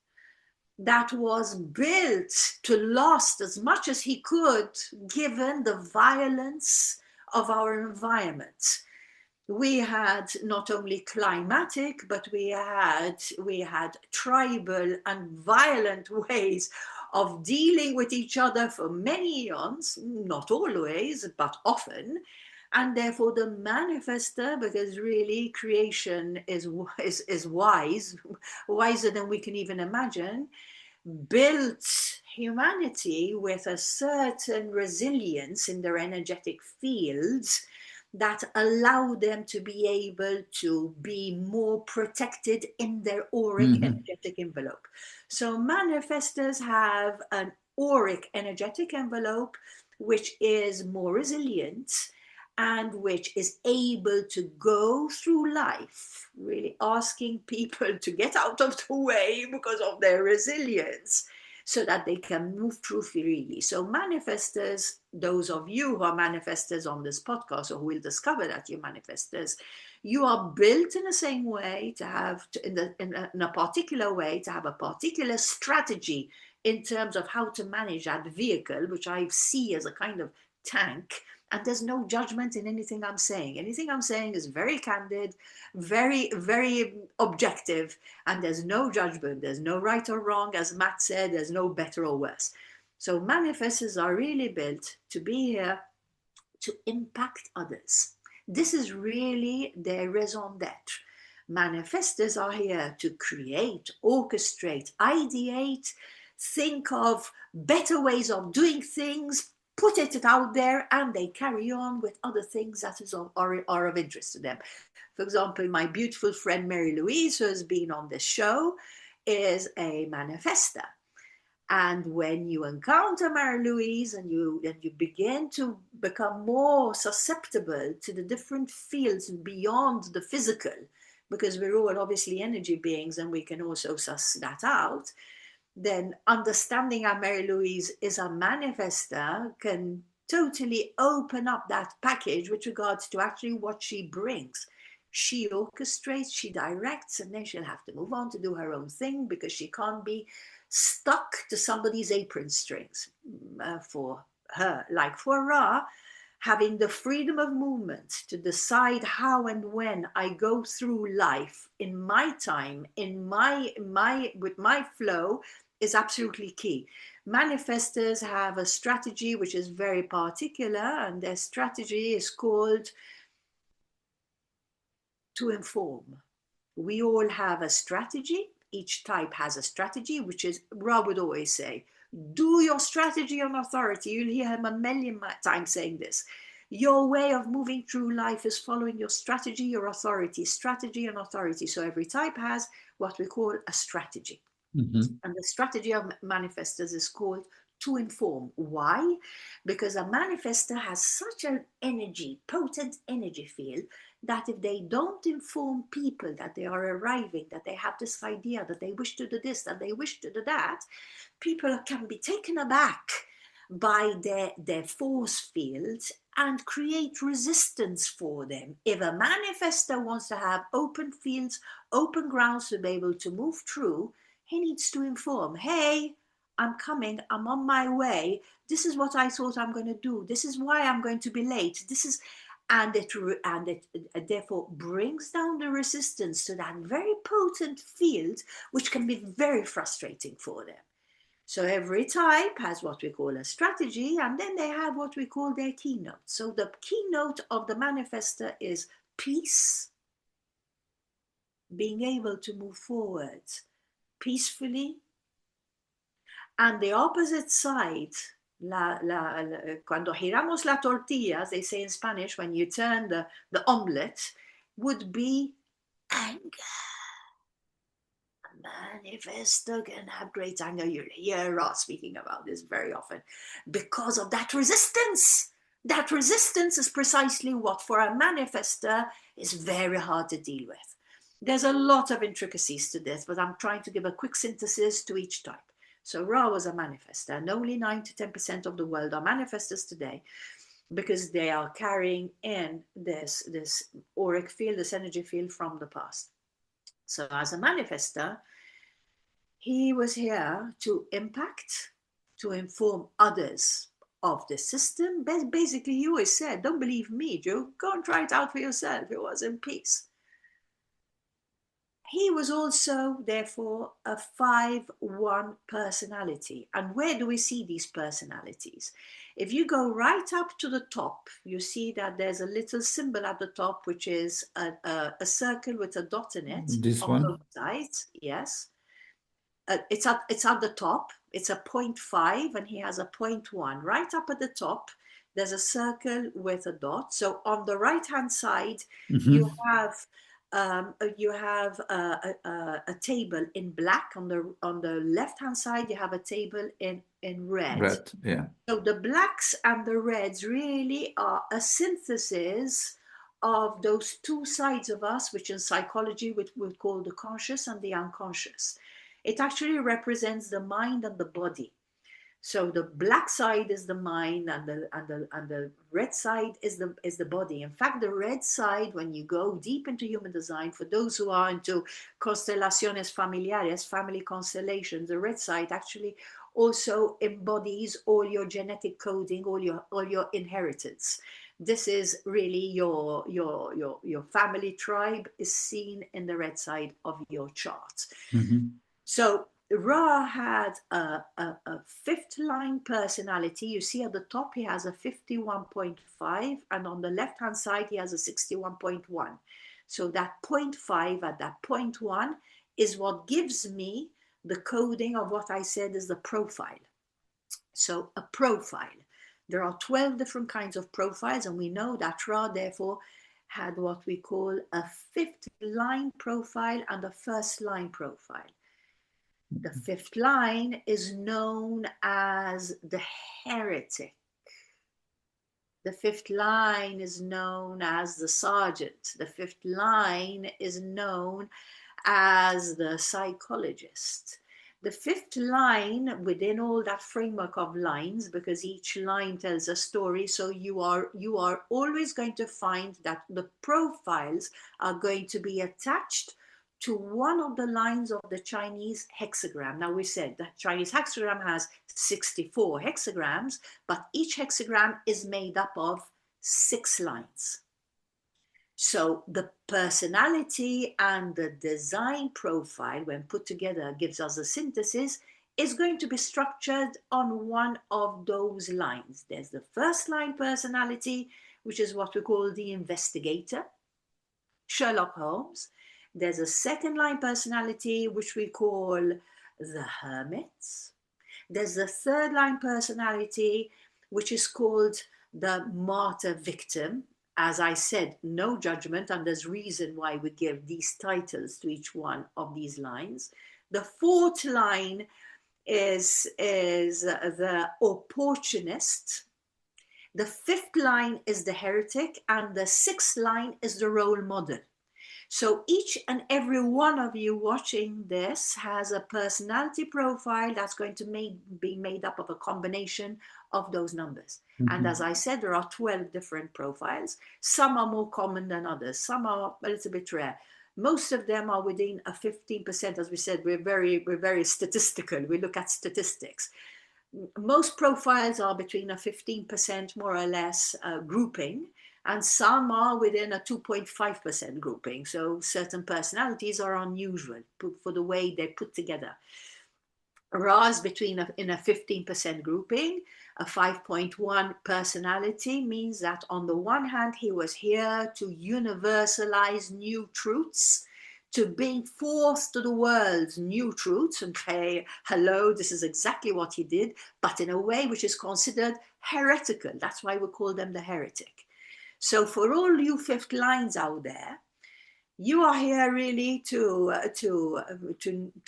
that was built to last as much as he could, given the violence of our environment. We had not only climatic, but we had tribal and violent ways of dealing with each other for many eons, not always, but often. And therefore the manifester, because really creation is wise, wiser than we can even imagine, built humanity with a certain resilience in their energetic fields that allow them to be able to be more protected in their auric Mhm. energetic envelope. So manifestors have an auric energetic envelope which is more resilient and which is able to go through life, really asking people to get out of the way because of their resilience, so that they can move through freely. So manifestors, those of you who are manifestors on this podcast, or who will discover that you're manifestors, you are built in the same way to have, in a particular way, to have a particular strategy in terms of how to manage that vehicle, which I see as a kind of tank. And there's no judgment in anything I'm saying. Anything I'm saying is very candid, very, very objective, and there's no judgment. There's no right or wrong. As Matt said, there's no better or worse. So manifestors are really built to be here to impact others. This is really their raison d'etre. Manifestors are here to create, orchestrate, ideate, think of better ways of doing things, put it out there, and they carry on with other things that are of interest to them. For example, my beautiful friend Mary Louise, who has been on this show, is a manifester. And when you encounter Mary Louise and you begin to become more susceptible to the different fields beyond the physical, because we're all obviously energy beings and we can also suss that out, then understanding how Mary Louise is a manifester can totally open up that package with regards to actually what she brings. She orchestrates, she directs, and then she'll have to move on to do her own thing because she can't be stuck to somebody's apron strings for her. Like for Ra, having the freedom of movement to decide how and when I go through life in my time, in my with my flow, is absolutely key. Manifestors have a strategy which is very particular, and their strategy is called to inform. We all have a strategy. Each type has a strategy, which is, Ra would always say, do your strategy on authority. You'll hear him a million times saying this. Your way of moving through life is following your strategy, your authority, strategy and authority. So every type has what we call a strategy. Mm-hmm. And the strategy of manifestors is called to inform. Why? Because a manifestor has such an energy, potent energy field, that if they don't inform people that they are arriving, that they have this idea, that they wish to do this, that they wish to do that, people can be taken aback by their force fields and create resistance for them. If a manifestor wants to have open fields, open grounds to be able to move through, he needs to inform, hey, I'm coming, I'm on my way. This is what I thought I'm going to do. This is why I'm going to be late. This is, and it therefore brings down the resistance to that very potent field, which can be very frustrating for them. So every type has what we call a strategy, and then they have what we call their keynote. So the keynote of the manifestor is peace, being able to move forward peacefully. And the opposite side, cuando giramos la tortilla, as they say in Spanish, when you turn the omelette, would be anger. A manifestor can have great anger. You hear us speaking about this very often because of that resistance. That resistance is precisely what for a manifestor is very hard to deal with. There's a lot of intricacies to this, but I'm trying to give a quick synthesis to each type. So Ra was a manifestor, and only 9 to 10% of the world are manifestors today because they are carrying in this auric field, this energy field from the past. So as a manifestor, he was here to impact, to inform others of the system. Basically, he always said, don't believe me, Joe, go and try it out for yourself. It was in peace. He was also, therefore, a 5-1 personality. And where do we see these personalities? If you go right up to the top, you see that there's a little symbol at the top, which is a circle with a dot in it. This one? Both sides, yes. It's at the top. It's a 0.5, and he has a 0.1. Right up at the top, there's a circle with a dot. So on the right-hand side, you have a table in black. On the left hand side you have a table in red. Yeah. So the blacks and the reds really are a synthesis of those two sides of us, which in psychology we would call the conscious and the unconscious. It actually represents the mind and the body. So the black side is the mind, and the red side is the body. In fact, the red side, when you go deep into human design, for those who are into constelaciones familiares, family constellations, the red side actually also embodies all your genetic coding, all your inheritance. This is really your family tribe is seen in the red side of your chart. So Ra had a fifth line personality. You see at the top he has a 51.5, and on the left hand side he has a 61.1. So that 0.5 at that 0.1 is what gives me the coding of what I said is the profile. So a profile. There are 12 different kinds of profiles, and we know that Ra therefore had what we call a fifth line profile and a first line profile. The fifth line is known as the heretic. The fifth line is known as the sergeant. The fifth line is known as the psychologist. The fifth line within all that framework of lines, because each line tells a story, so you are always going to find that the profiles are going to be attached to one of the lines of the Chinese hexagram. Now, we said the Chinese hexagram has 64 hexagrams, but each hexagram is made up of 6 lines. So the personality and the design profile, when put together, gives us a synthesis, is going to be structured on one of those lines. There's the first line personality, which is what we call the investigator, Sherlock Holmes. There's a second line personality, which we call the hermit. There's the third line personality, which is called the martyr victim. As I said, no judgment, and there's reason why we give these titles to each one of these lines. The fourth line is the opportunist. The fifth line is the heretic, and the sixth line is the role model. So each and every one of you watching this has a personality profile that's going to be made up of a combination of those numbers. Mm-hmm. And as I said, there are 12 different profiles. Some are more common than others. Some are a little bit rare. Most of them are within a 15%. As we said, we're very statistical. We look at statistics. Most profiles are between a 15% more or less grouping, and some are within a 2.5% grouping. So certain personalities are unusual for the way they're put together. Ra is in a 15% grouping. A 5.1 personality means that on the one hand, he was here to universalize new truths, to bring forth to the world new truths and say, hello, this is exactly what he did, but in a way which is considered heretical. That's why we call them the heretic. So for all you fifth lines out there, you are here really to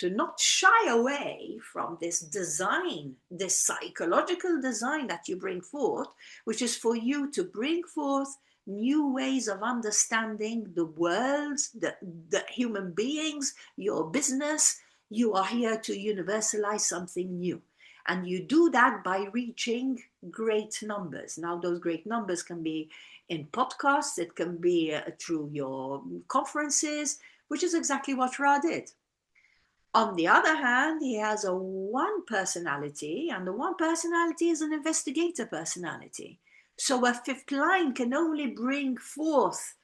not shy away from this design, this psychological design that you bring forth, which is for you to bring forth new ways of understanding the world, the human beings, your business. You are here to universalize something new. And you do that by reaching great numbers. Now, those great numbers can be in podcasts, it can be through your conferences, which is exactly what Ra did. On the other hand, he has a one personality, and the one personality is an investigator personality. So a fifth line can only bring forth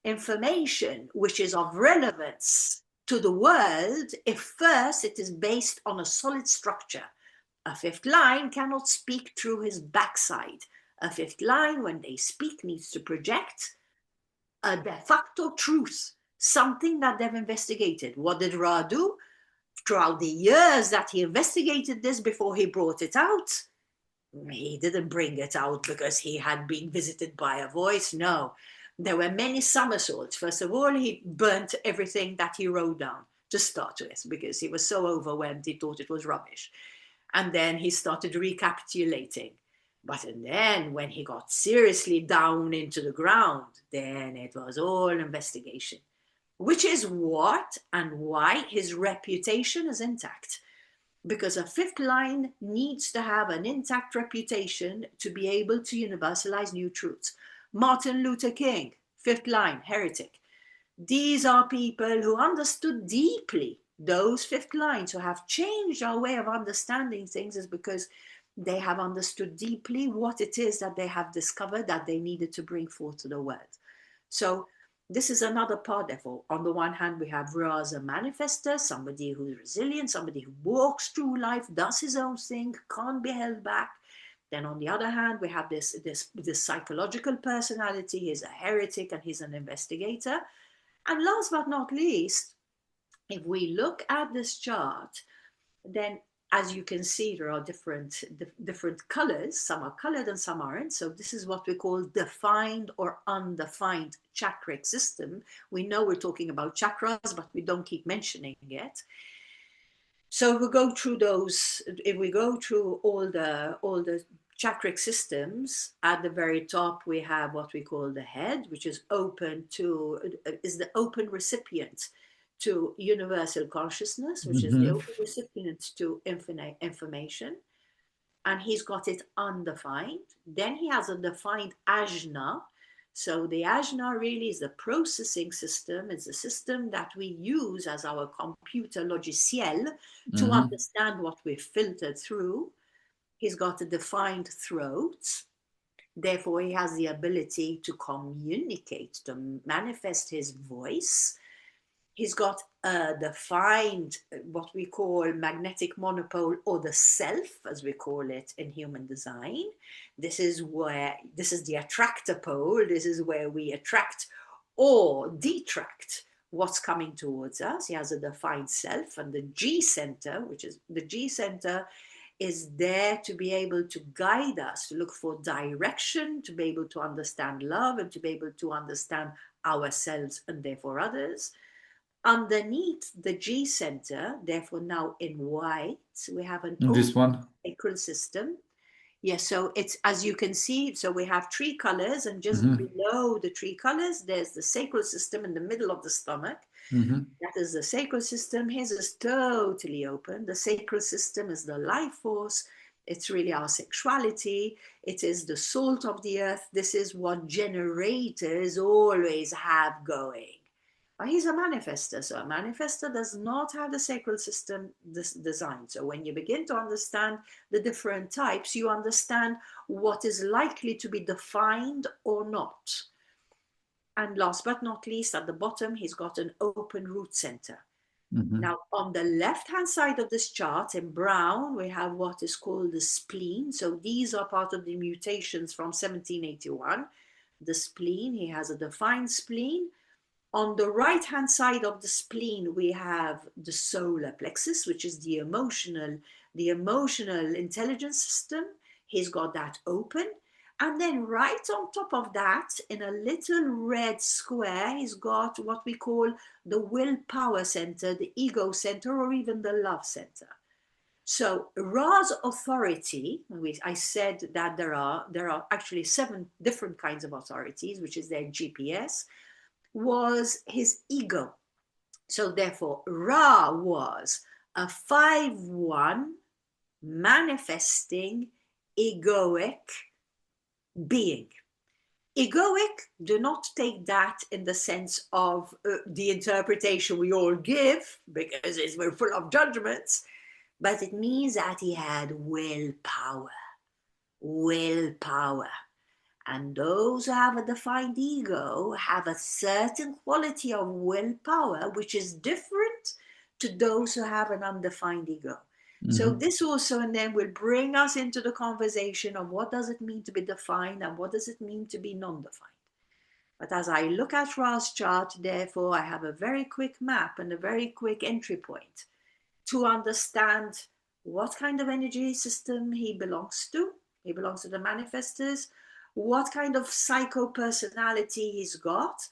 information which is of relevance to the world if first it is based on a solid structure. A fifth line cannot speak through his backside. A fifth line, when they speak, needs to project a de facto truth, something that they've investigated. What did Ra do? Throughout the years that he investigated this before he brought it out, he didn't bring it out because he had been visited by a voice. No, there were many somersaults. First of all, he burnt everything that he wrote down to start with because he was so overwhelmed he thought it was rubbish. And then he started recapitulating. But then when he got seriously down into the ground, then it was all investigation, which is what and why his reputation is intact. Because a fifth line needs to have an intact reputation to be able to universalize new truths. Martin Luther King, fifth line, heretic. These are people who understood deeply those fifth lines, who have changed our way of understanding things, is because they have understood deeply what it is that they have discovered that they needed to bring forth to the world. So this is another part, therefore. On the one hand, we have Ra as a manifester, somebody who's resilient, somebody who walks through life, does his own thing, can't be held back. Then on the other hand, we have this psychological personality. He's a heretic and he's an investigator. And last but not least, if we look at this chart, Then, as you can see, there are different colors. Some are colored and some aren't. So this is what we call defined or undefined chakric system. We know we're talking about chakras, but we don't keep mentioning it. So we go through those. If we go through all the chakric systems, at the very top we have what we call the head, which is open to is the open recipient to universal consciousness, which is the Mm-hmm. open recipient to infinite information, and he's got it undefined. Then he has a defined ajna. So the ajna really is the processing system. It's a system that we use as our computer logiciel to Mm-hmm. understand what we've filtered through. He's got a defined throat. Therefore, he has the ability to communicate, to manifest his voice. He's got a defined, what we call magnetic monopole, or the self, as we call it in human design. This is the attractor pole. This is where we attract or detract what's coming towards us. He has a defined self, and the G center, which is the G center, is there to be able to guide us, to look for direction, to be able to understand love, and to be able to understand ourselves and therefore others. Underneath the G center, therefore now in white, we have an This open one. sacral system. Yes, so it's, as you can see, so we have three colors, and just Mm-hmm. below the three colors, there's the sacral system in the middle of the stomach. Mm-hmm. That is the sacral system. His is totally open. The sacral system is the life force. It's really our sexuality. It is the salt of the earth. This is what generators always have going. But he's a manifester. So a manifester does not have the sacral system designed. So when you begin to understand the different types, you understand what is likely to be defined or not. And last but not least, at the bottom, he's got an open root center. Mm-hmm. Now, on the left-hand side of this chart in brown, we have what is called the spleen. So these are part of the mutations from 1781. The spleen, he has a defined spleen. On the right-hand side of the spleen, we have the solar plexus, which is the emotional intelligence system. He's got that open. And then right on top of that, in a little red square, he's got what we call the willpower center, the ego center, or even the love center. So Ra's authority, I said that there are actually 7 different kinds of authorities, which is their GPS, was his ego. So therefore, Ra was a 5-1 manifesting egoic being. Egoic, do not take that in the sense of the interpretation we all give, because we're full of judgments, but it means that he had willpower. Willpower. And those who have a defined ego have a certain quality of willpower, which is different to those who have an undefined ego. So Mm-hmm. this also, and then will bring us into the conversation of what does it mean to be defined and what does it mean to be non-defined. But as I look at Ra's chart, therefore, I have a very quick map and a very quick entry point to understand what kind of energy system he belongs to. He belongs to the manifestors, what kind of psycho personality he's got,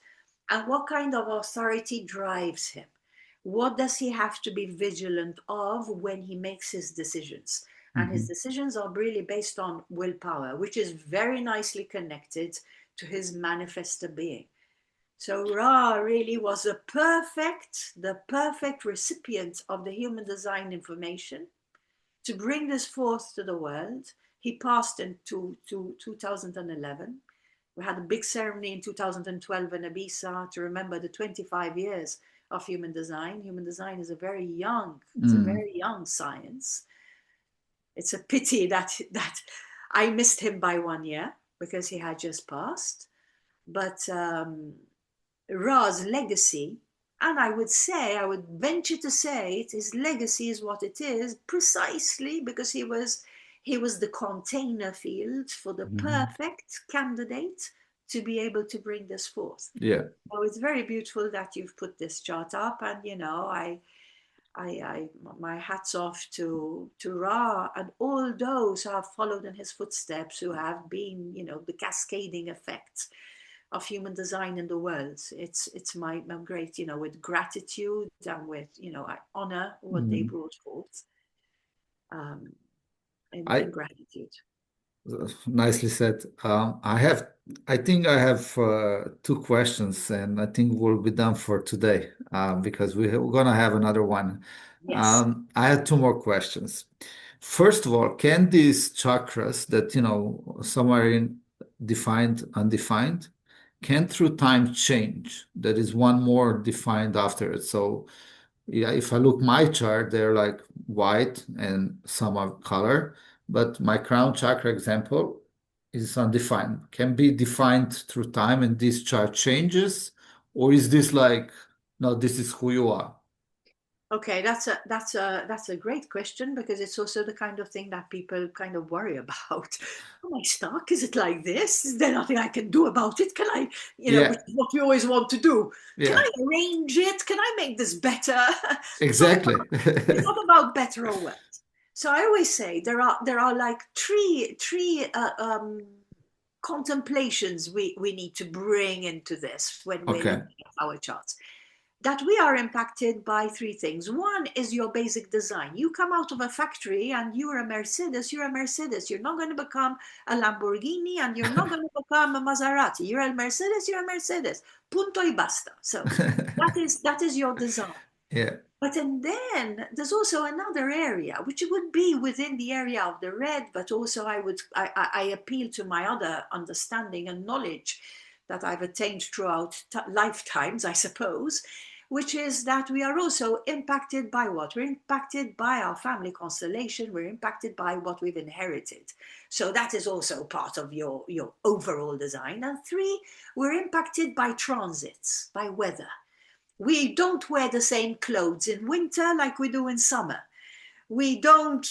and what kind of authority drives him. What does he have to be vigilant of when he makes his decisions? And his Mm-hmm. decisions are really based on willpower, which is very nicely connected to his manifestor being. So Ra really was the perfect recipient of the human design information to bring this forth to the world. He passed in 2011. We had a big ceremony in 2012 in Ibiza to remember the 25 years of human design. Human design is it's a Mm-hmm. very young science. It's a pity that I missed him by 1 year because he had just passed. But Ra's legacy, and I would venture to say it, his legacy is what it is precisely because he was the container field for the Mm-hmm. perfect candidate to be able to bring this forth. Yeah. So it's very beautiful that you've put this chart up, and my hats off to Ra and all those who have followed in his footsteps, who have been, the cascading effects of human design in the world. It's my great, with gratitude and with, I honor what they Mm. brought forth, um, in I gratitude. nicely said. I think I have two questions, and I think we'll be done for today because we're gonna have another one. Yes. I had two more questions. First of all, can these chakras that, some are in defined, undefined, can through time change? That is one more defined after it. So yeah, if I look my chart, they're like white and some are color, but my crown chakra example is undefined. Can be defined through time and this chart changes, or is this like, no, this is who you are? Okay, that's a great question, because it's also the kind of thing that people kind of worry about. Am I stuck? Is it like this? Is there nothing I can do about it? Can I, which Yeah, is what we always want to do? Can yeah, I arrange it? Can I make this better? It's not exactly. about, it's not about better or worse. So I always say there are like three contemplations we need to bring into this when we're Okay. looking at our charts, that we are impacted by three things. One is your basic design. You come out of a factory and you're a Mercedes, you're a Mercedes. You're not going to become a Lamborghini and you're not going to become a Maserati. You're a Mercedes, you're a Mercedes. Punto y basta. So that is your design. Yeah. But and then there's also another area, which would be within the area of the red, but also I appeal to my other understanding and knowledge that I've attained throughout lifetimes, I suppose, which is that we are also impacted by what? We're impacted by our family constellation, we're impacted by what we've inherited. So that is also part of your overall design. And three, we're impacted by transits, by weather. We don't wear the same clothes in winter like we do in summer. We don't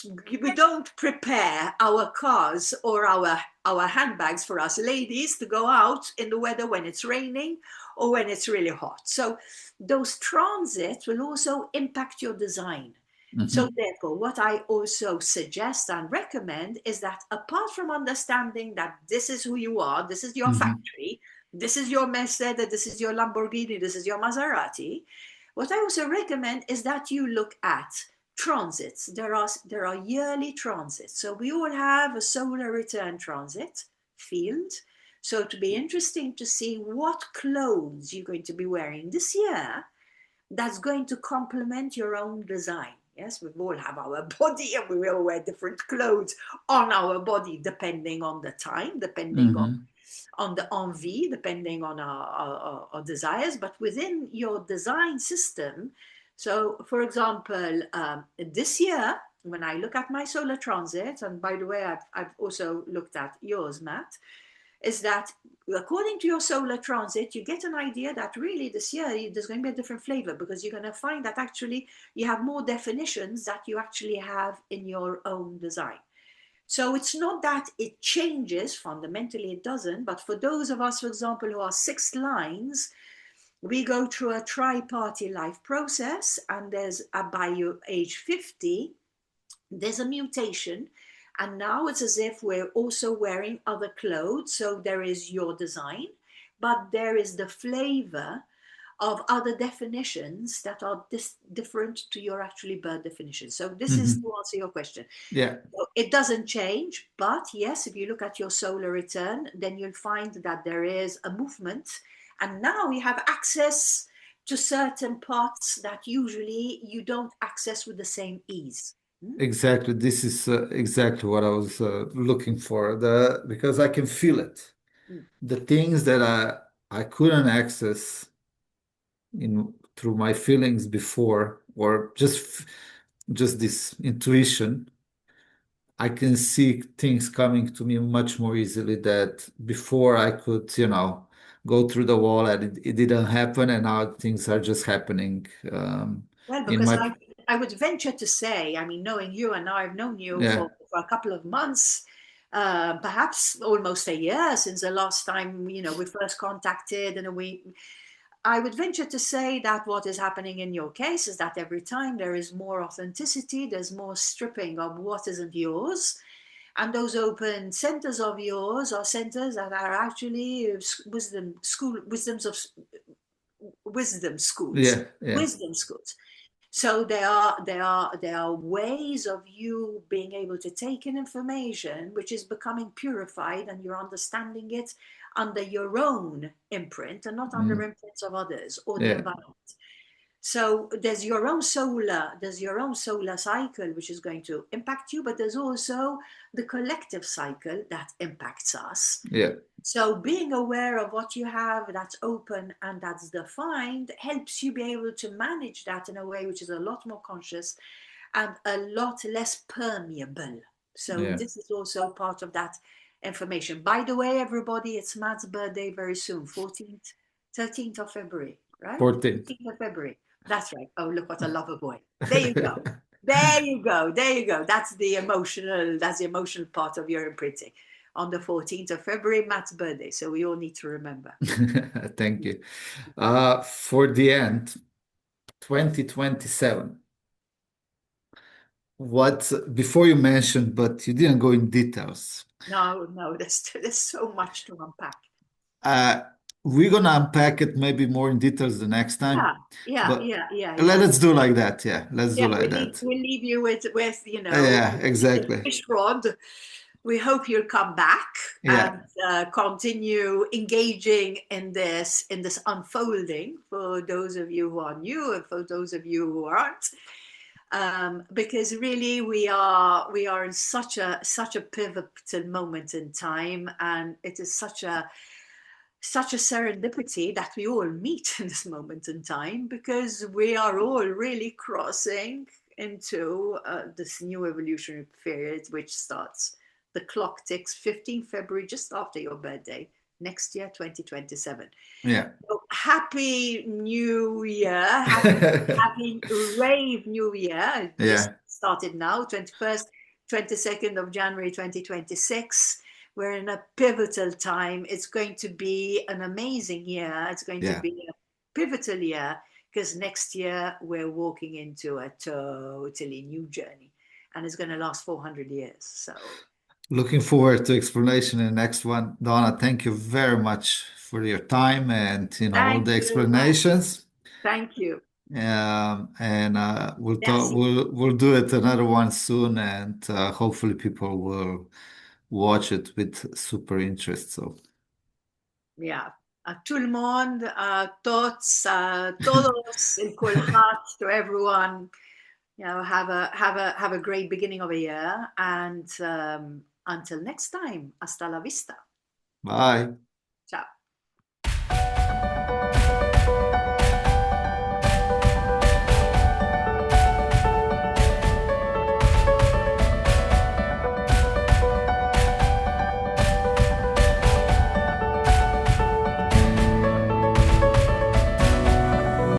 prepare our cars or our handbags for us ladies to go out in the weather when it's raining or when it's really hot. So those transits will also impact your design. So Mhm. therefore, what I also suggest and recommend is that, apart from understanding that this is who you are, this is your Mhm. factory, this is your Mercedes, this is your Lamborghini, this is your Maserati, what I also recommend is that you look at transits. There are yearly transits. So we all have a solar return transit field. So it would be interesting to see what clothes you're going to be wearing this year that's going to complement your own design. Yes, we all have our body and we will wear different clothes on our body depending on the time, depending Mhm. on the envie, depending on our desires, but within your design system. So, for example, this year, when I look at my solar transit, and by the way, I've also looked at yours, Matt, is that according to your solar transit, you get an idea that really this year there's going to be a different flavor, because you're going to find that actually you have more definitions that you actually have in your own design. So it's not that it changes, fundamentally it doesn't, but for those of us, for example, who are sixth lines, we go through a tri-party life process, and by your age 50, there's a mutation, and now it's as if we're also wearing other clothes. So there is your design, but there is the flavor of other definitions that are different to your actually birth definition. So this is Mhm. to answer your question. Yeah. So it doesn't change, but yes, if you look at your solar return, then you'll find that there is a movement, and now you have access to certain parts that usually you don't access with the same ease. Hmm? Exactly. This is exactly what I was looking for. The because I can feel it. Mm. The things that I couldn't access in through my feelings before, or just this intuition, I can see things coming to me much more easily that before I could, go through the wall and it didn't happen, and now things are just happening Well, in because my I would venture to say, I mean, knowing you, and now I've known you yeah. for a couple of months, perhaps almost a year since the last time we first contacted, and I would venture to say that what is happening in your case is that every time there is more authenticity, there's more stripping of what isn't yours. And those open centers of yours are centers that are actually wisdom schools, Yeah, yeah, wisdom schools. So there are ways of you being able to take in information which is becoming purified, and you're understanding it under your own imprint and not under mm, imprints of others or the yeah, environment. So there's your own solar cycle which is going to impact you, but there's also the collective cycle that impacts us. yeah, So being aware of what you have that's open and that's defined helps you be able to manage that in a way which is a lot more conscious and a lot less permeable. So yeah. this is also part of that information. By the way, everybody, it's Matt's birthday very soon, 14th, 13th of February, right? 14th. 13th of February. That's right. Oh, look what a lover boy. There you go. There you go. There you go. That's the emotional part of your imprinting. On the 14th of February, Matt's birthday. So we all need to remember. Thank you. For the end, 2027. What, before you mentioned, but you didn't go in details. No, no, there's so much to unpack. Uh, we're gonna unpack it maybe more in details the next Yeah, time, yeah, but yeah, yeah, yeah. let's do like that. Yeah, let's do Yeah, like that. we'll leave you with Yeah, the exactly. fish rod. We hope you'll come back Yeah, and continue engaging in this unfolding for those of you who are new and for those of you who aren't. Because really we are in such a pivotal moment in time, and it is such a serendipity that we all meet in this moment in time, because we are all really crossing into this new evolutionary period which starts. The clock ticks 15 February, just after your birthday, next year, 2027. yeah. So happy New Year, happy rave New Year. Just Yeah, started now, 21st, 22nd of January 2026. We're in a pivotal time. It's going to be an amazing year. It's going to yeah. be a pivotal year, because next year we're walking into a totally new journey, and it's going to last 400 years. So Looking forward to explanation in the next one. Donna, thank you very much for your time and all thank the you, Matt. explanations. Thank you. And we'll talk. Merci. We'll do it another one soon, and hopefully people will watch it with super interest. So, Yeah. À tout le monde, tots, todos, el kulhat, to everyone. Have a great beginning of a year, and until next time, hasta la vista. bye.